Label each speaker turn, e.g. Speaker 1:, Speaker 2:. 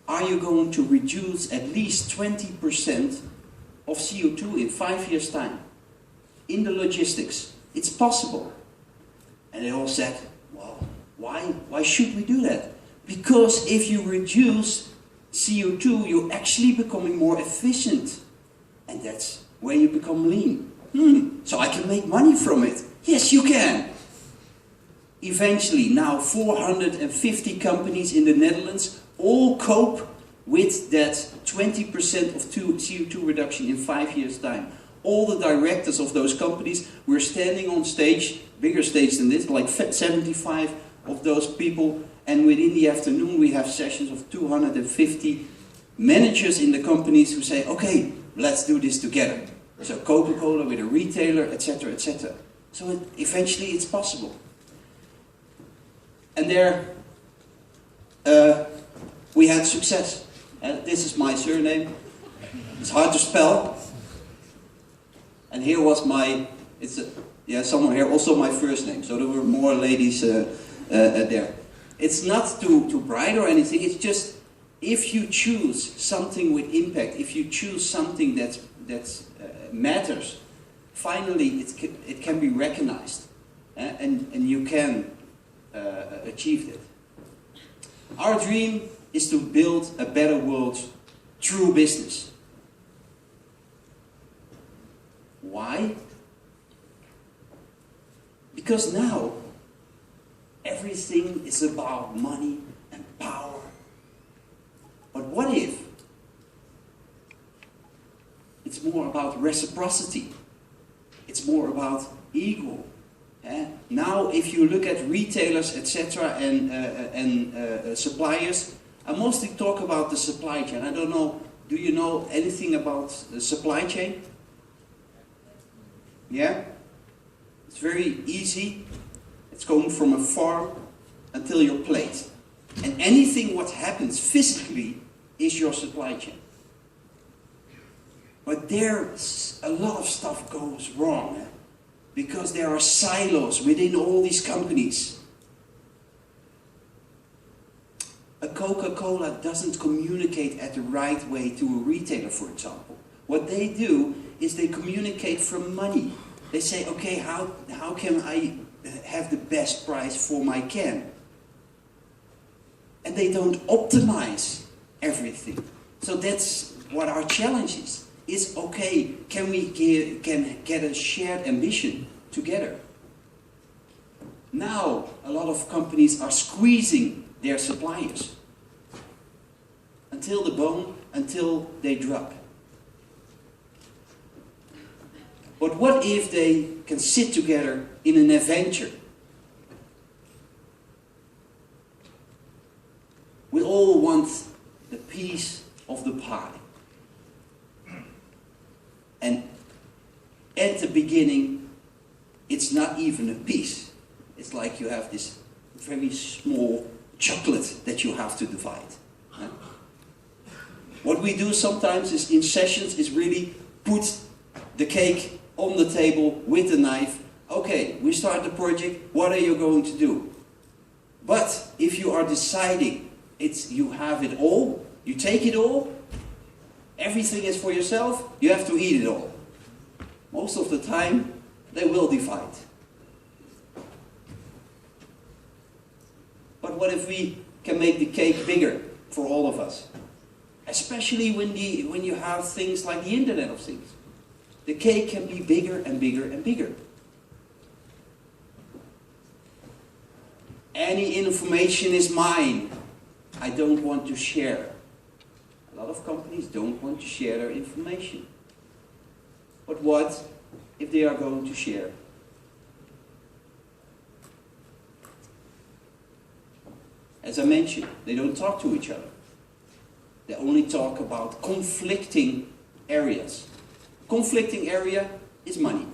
Speaker 1: are you going to reduce at least 20% of CO2 in 5 years' time? In the logistics. It's possible. And they all said, well, why should we do that? Because if you reduce CO2, you're actually becoming more efficient. And that's where you become lean. So I can make money from it. Yes, you can. Eventually, now 450 companies in the Netherlands all cope with that 20% of CO2 reduction in 5 years' time. All the directors of those companies were standing on stage, bigger stage than this, like 75 of those people, and within the afternoon we have sessions of 250 managers in the companies who say, okay, let's do this together. So Coca-Cola with a retailer, etc., etc. So eventually it's possible. And there we had success. This is my surname. It's hard to spell. And here was my, somewhere here also my first name. So there were more ladies there. It's not to bride or anything. It's just if you choose something with impact, if you choose something that matters, finally it can be recognized, and you can achieve it. Our dream is to build a better world through business. Why? Because now everything is about money and power. But what if it's more about reciprocity? It's more about ego. Now if you look at retailers, etc., and suppliers, I mostly talk about the supply chain. I don't know, do you know anything about the supply chain? Yeah? It's very easy. It's going from a farm until your plate. And anything what happens physically is your supply chain. But there's a lot of stuff goes wrong. Because there are silos within all these companies. A Coca-Cola doesn't communicate at the right way to a retailer, for example. What they do is they communicate from money. They say, okay, how can I have the best price for my can? And they don't optimize everything. So that's what our challenge is. Is okay, can we get a shared ambition together? Now, a lot of companies are squeezing their suppliers until the bone, until they drop. But what if they can sit together in an adventure? We all want the piece of the pie. And at the beginning, it's not even a piece. It's like you have this very small chocolate that you have to divide. What we do sometimes is in sessions is really put the cake on the table with the knife. Okay, we start the project. What are you going to do? But if you are deciding you have it all, you take it all, everything is for yourself, you have to eat it all. Most of the time, they will divide. But what if we can make the cake bigger for all of us? Especially when you have things like the Internet of Things. The cake can be bigger and bigger and bigger. Any information is mine. I don't want to share. A lot of companies don't want to share their information. But what if they are going to share? As I mentioned, they don't talk to each other. They only talk about conflicting areas. Conflicting area is money.